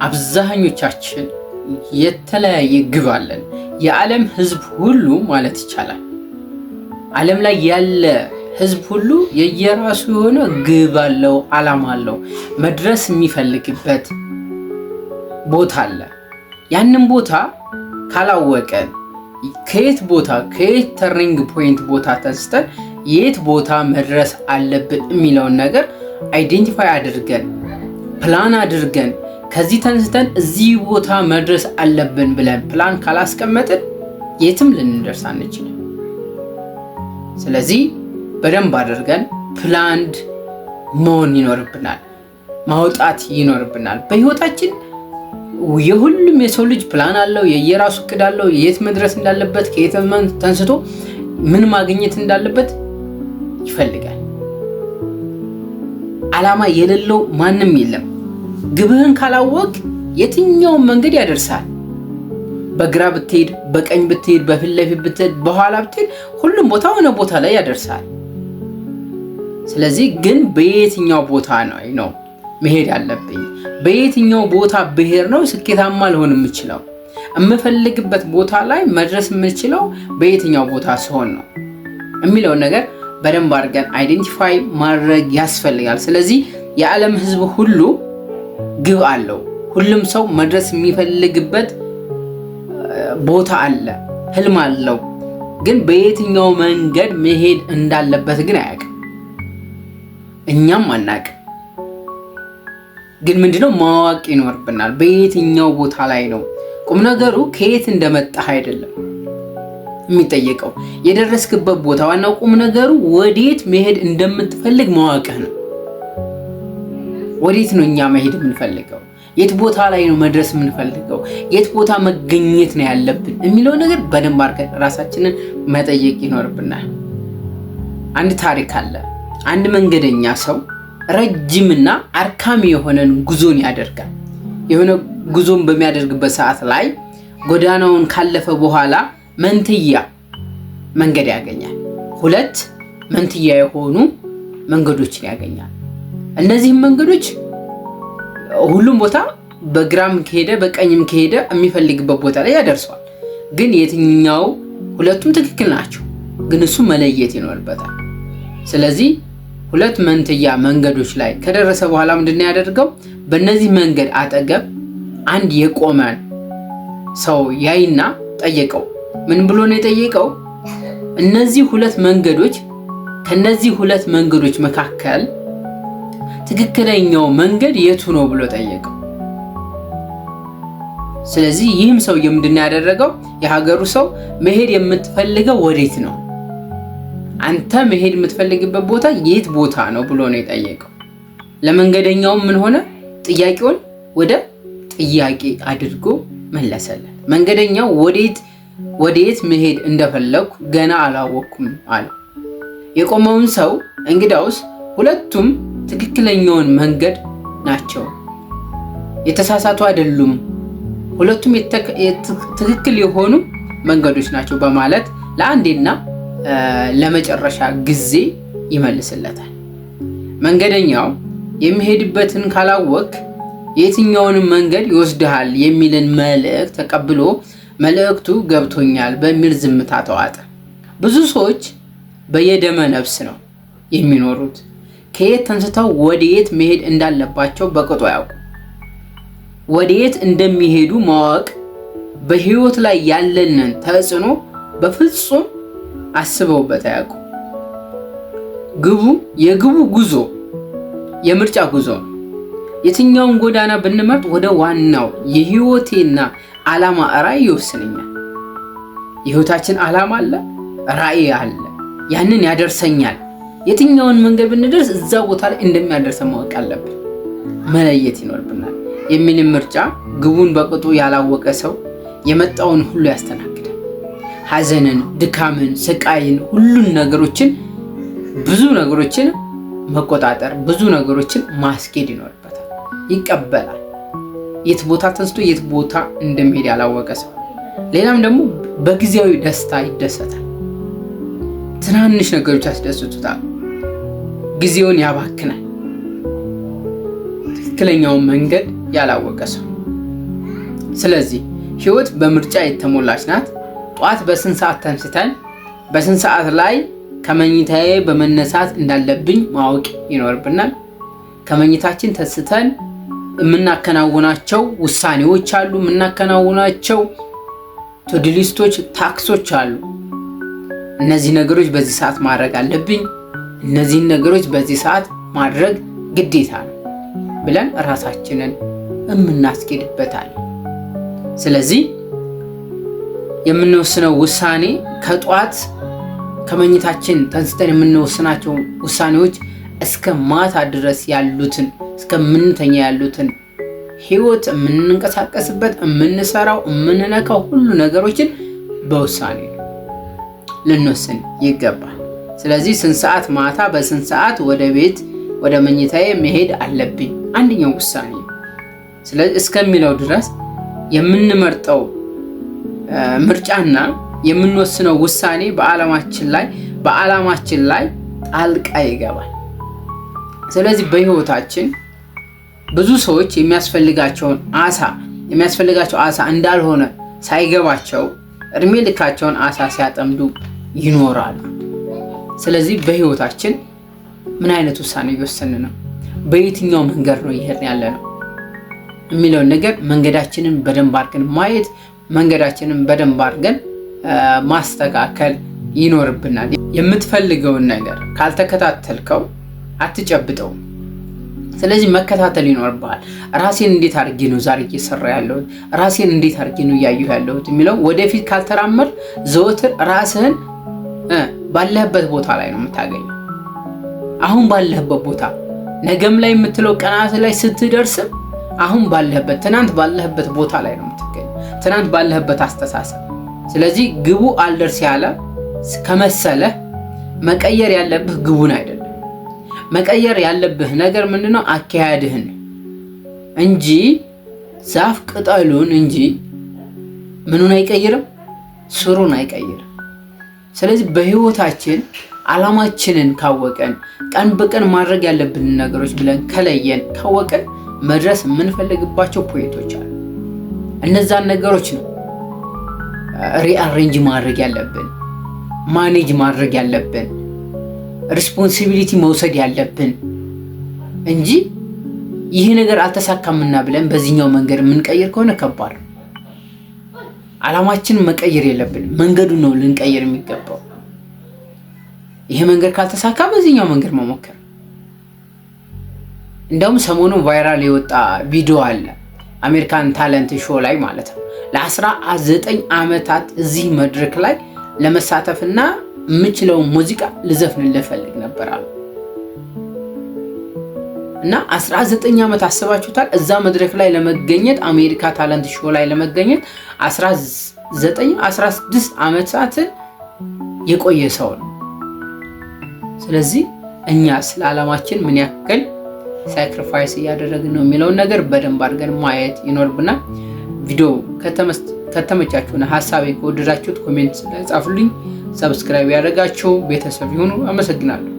አብዛኞቻችን የተለያየ ግብ አለን። የዓለም ህዝብ ሁሉ ማለት ይቻላል ዓለም ላይ ያለ ህዝብ ሁሉ የየራሱ የሆነ ግብ አለው፣ ዓላማ አለው፣ መድረስ የሚፈልግበት ቦታ አለ። ያንን ቦታ ካላወቀን ከየት ተርኒንግ ፖይንት ቦታ ተነስተን የት ቦታ መድረስ አለብን የሚለውን ነገር አይዴንቲፋይ አድርገን ፕላን አድርገን ከዚህ ተነስተን እዚህ ቦታ መድረስ አለብን ብለን ፕላን ካላስቀመጥን የትም ልንደርስ አንችልም። ስለዚህ በደንብ አድርገን ፕላንድ መሆን ይኖርብናል፣ ማውጣት ይኖርብናል። በህይወታችን የሁሉም የሰው ልጅ ፕላን አለው፣ የየራሱ እቅድ አለው፣ የት መድረስ እንዳለበት፣ ከየት ተንስቶ ምን ማግኘት እንዳለበት ይፈልጋል። ዓላማ የሌለው ማንም የለም። ግብህን ካላወቅ የትኛውን መንገድ ያደርሳል። በግራ ብትሄድ፣ በቀኝ ብትሄድ፣ በፊት ለፊት ብትሄድ፣ በኋላ ብትሄድ ሁሉም ቦታ ሆነ ቦታ ላይ ያደርሳል። ስለዚህ ግን በየትኛው ቦታ ነው መሄድ ያለብኝ? በየትኛው ቦታ ብሄድ ነው ስኬታማ ልሆን የምችለው? የምፈልግበት ቦታ ላይ መድረስ የምችለው በየትኛው ቦታ ሲሆን ነው የሚለውን ነገር በደንብ አድርገን አይዴንቲፋይ ማድረግ ያስፈልጋል። ስለዚህ የዓለም ህዝብ ሁሉ ግብ አለው። ሁሉም ሰው መድረስ የሚፈልግበት ቦታ አለ፣ ህልም አለው። ግን በየትኛው መንገድ መሄድ እንዳለበት ግን አያውቅም። እኛም አናውቅም። ግን ምንድነው ማወቅ ይኖርብናል። በየትኛው ቦታ ላይ ነው። ቁም ነገሩ ከየት እንደመጣህ አይደለም የሚጠየቀው፣ የደረስክበት ቦታ። ዋናው ቁም ነገሩ ወዴት መሄድ እንደምትፈልግ ማወቅህ ነው። ወዴት ነው እኛ መሄድ የምንፈልገው? የት ቦታ ላይ ነው መድረስ የምንፈልገው? የት ቦታ መገኘት ነው ያለብን የሚለው ነገር በደንብ አድርገን ራሳችንን መጠየቅ ይኖርብናል። አንድ ታሪክ አለ። አንድ መንገደኛ ሰው ረጅምና አድካሚ የሆነን ጉዞን ያደርጋል። የሆነ ጉዞን በሚያደርግበት ሰዓት ላይ ጎዳናውን ካለፈ በኋላ መንትያ መንገድ ያገኛል። ሁለት መንትያ የሆኑ መንገዶችን ያገኛል። እነዚህም መንገዶች ሁሉም ቦታ በግራም ከሄደ በቀኝም ከሄደ የሚፈልግበት ቦታ ላይ ያደርሰዋል። ግን የትኛው ሁለቱም ትክክል ናቸው፣ ግን እሱ መለየት ይኖርበታል። ስለዚህ ሁለት መንትያ መንገዶች ላይ ከደረሰ በኋላ ምንድነው ያደርገው? በእነዚህ መንገድ አጠገብ አንድ የቆመ ሰው ያይና ጠየቀው። ምን ብሎ ነው የጠየቀው? እነዚህ ሁለት መንገዶች ከነዚህ ሁለት መንገዶች መካከል ትክክለኛው መንገድ የቱ ነው ብሎ ጠየቀው። ስለዚህ ይህም ሰው ምንድነው ያደረገው? የሀገሩ ሰው መሄድ የምትፈልገው ወዴት ነው? አንተ መሄድ የምትፈልግበት ቦታ የት ቦታ ነው ብሎ ነው የጠየቀው። ለመንገደኛው ምን ሆነ? ጥያቄውን ወደ ጥያቄ አድርጎ መለሰለት። መንገደኛው ወዴት መሄድ እንደፈለኩ ገና አላወቅኩም አለ። የቆመውን ሰው እንግዳውስ ሁለቱም ትክክለኛውን መንገድ ናቸው፣ የተሳሳቱ አይደሉም፣ ሁለቱም ትክክል የሆኑ መንገዶች ናቸው በማለት ለአንዴና ለመጨረሻ ጊዜ ይመልስለታል። መንገደኛው የሚሄድበትን ካላወቅ የትኛውንም መንገድ ይወስድሃል የሚልን መልእክት ተቀብሎ መልእክቱ ገብቶኛል በሚል ዝምታ ተዋጠ። ብዙ ሰዎች በየደመ ነፍስ ነው የሚኖሩት። ከየት ተንስተው ወደየት መሄድ እንዳለባቸው በቅጡ ያውቁ። ወደየት እንደሚሄዱ ማወቅ በህይወት ላይ ያለንን ተጽዕኖ በፍጹም አስበውበት አያውቁ። የግቡ ጉዞ የምርጫ ጉዞ ነው። የትኛውን ጎዳና ብንመርጥ ወደ ዋናው የህይወቴና ዓላማ ራዕይ ይወስነኛል። የህይወታችን ዓላማ አለ፣ ራዕይ አለ፣ ያንን ያደርሰኛል። የትኛውን መንገድ ብንደርስ እዛ ቦታ ላይ እንደሚያደርሰን ማወቅ አለብን፣ መለየት ይኖርብናል። የሚልን ምርጫ ግቡን በቅጡ ያላወቀ ሰው የመጣውን ሁሉ ያስተናግዳል። ሐዘንን፣ ድካምን፣ ስቃይን፣ ሁሉን ነገሮችን ብዙ ነገሮችን መቆጣጠር፣ ብዙ ነገሮችን ማስኬድ ይኖርበታል። ይቀበላል። የት ቦታ ተንስቶ የት ቦታ እንደሚሄድ ያላወቀ ሰው። ሌላም ደግሞ በጊዜያዊ ደስታ ይደሰታል። ትናንሽ ነገሮች ያስደስቱታል። ጊዜውን ያባክናል። ትክክለኛውን መንገድ ያላወቀ ሰው ስለዚህ ህይወት በምርጫ የተሞላች ናት። ጧት በስንት ሰዓት ተንስተን በስንት ሰዓት ላይ ከመኝታዬ በመነሳት እንዳለብኝ ማወቅ ይኖርብናል። ከመኝታችን ተንስተን የምናከናውናቸው ውሳኔዎች አሉ፣ የምናከናውናቸው ቱ-ዱ ሊስቶች፣ ታክሶች አሉ። እነዚህ ነገሮች በዚህ ሰዓት ማድረግ አለብኝ፣ እነዚህን ነገሮች በዚህ ሰዓት ማድረግ ግዴታ ነው ብለን ራሳችንን የምናስኬድበታል። ስለዚህ የምንወስነው ውሳኔ ከጧት ከመኝታችን ተንስተን የምንወስናቸው ውሳኔዎች እስከ ማታ ድረስ ያሉትን እስከምንተኛ ያሉትን ህይወት የምንንቀሳቀስበት የምንሰራው የምንነካው ሁሉ ነገሮችን በውሳኔ ልንወስን ይገባል። ስለዚህ ስንት ሰዓት ማታ በስንት ሰዓት ወደ ቤት ወደ መኝታዬ መሄድ አለብኝ አንደኛው ውሳኔ። ስለዚህ እስከሚለው ድረስ የምንመርጠው ምርጫና የምንወስነው ውሳኔ በዓላማችን ላይ ጣልቃ ይገባል። ስለዚህ በህይወታችን ብዙ ሰዎች የሚያስፈልጋቸው አሳ እንዳልሆነ ሳይገባቸው እድሜ ልካቸውን አሳ ሲያጠምዱ ይኖራሉ። ስለዚህ በህይወታችን ምን አይነት ውሳኔ እየወሰንን ነው፣ በየትኛው መንገድ ነው እየሄድን ያለ ነው የሚለውን ነገር መንገዳችንን በደንብ አድርገን ማየት፣ መንገዳችንን በደንብ አድርገን ማስተካከል ይኖርብናል። የምትፈልገውን ነገር ካልተከታተልከው አትጨብጠውም። ስለዚህ መከታተል ይኖርብሃል። ራሴን እንዴት አድርጌ ነው ዛሬ እየሰራ ያለሁት፣ ራሴን እንዴት አድርጌ ነው እያየሁ ያለሁት የሚለው ወደፊት ካልተራመድ ዘወትር ራስህን ባለህበት ቦታ ላይ ነው የምታገኘው። አሁን ባለህበት ቦታ ነገም ላይ የምትለው ቀናት ላይ ስትደርስም አሁን ባለህበት ትናንት ባለህበት ቦታ ላይ ነው የምትገኘው፣ ትናንት ባለህበት አስተሳሰብ። ስለዚህ ግቡ አልደርስ ያለ ከመሰለህ መቀየር ያለብህ ግቡን አይደለም። መቀየር ያለብህ ነገር ምንድነው? አካሄድህን እንጂ ዛፍ ቅጠሉን እንጂ ምኑን አይቀይርም፣ ስሩን አይቀይርም። ስለዚህ በህይወታችን ዓላማችንን ካወቀን ቀን በቀን ማድረግ ያለብን ነገሮች ብለን ከለየን ካወቀን መድረስ የምንፈልግባቸው ፖይንቶች አሉ። እነዛን ነገሮች ነው ሪአሬንጅ ማድረግ ያለብን፣ ማኔጅ ማድረግ ያለብን፣ ሪስፖንሲቢሊቲ መውሰድ ያለብን እንጂ ይህ ነገር አልተሳካምና ብለን በዚህኛው መንገድ የምንቀይር ከሆነ ከባድ ነው። ዓላማችንን መቀየር የለብን፣ መንገዱን ነው ልንቀይር የሚገባው። ይሄ መንገድ ካልተሳካ በዚህኛው መንገድ መሞከር። እንደውም ሰሞኑን ቫይራል የወጣ ቪዲዮ አለ አሜሪካን ታለንት ሾው ላይ ማለት ነው። ለ19 ዓመታት እዚህ መድረክ ላይ ለመሳተፍና የምችለውን ሙዚቃ ልዘፍን ልፈልግ ነበር አሉ እና 19 ዓመት አስባችሁታል? እዛ መድረክ ላይ ለመገኘት አሜሪካ ታለንት ሾው ላይ ለመገኘት 16 ዓመታትን የቆየ ሰው ነው። ስለዚህ እኛ ስለ ዓላማችን ምን ያክል ሳክሪፋይስ እያደረግን ነው የሚለውን ነገር በደንብ አድርገን ማየት ይኖርብናል። ቪዲዮ ከተመቻችሁና ሐሳቤ ከወደዳችሁት ኮሜንት ጻፉልኝ። ሰብስክራይብ ያደረጋችሁ ቤተሰብ ይሁኑ። አመሰግናለሁ።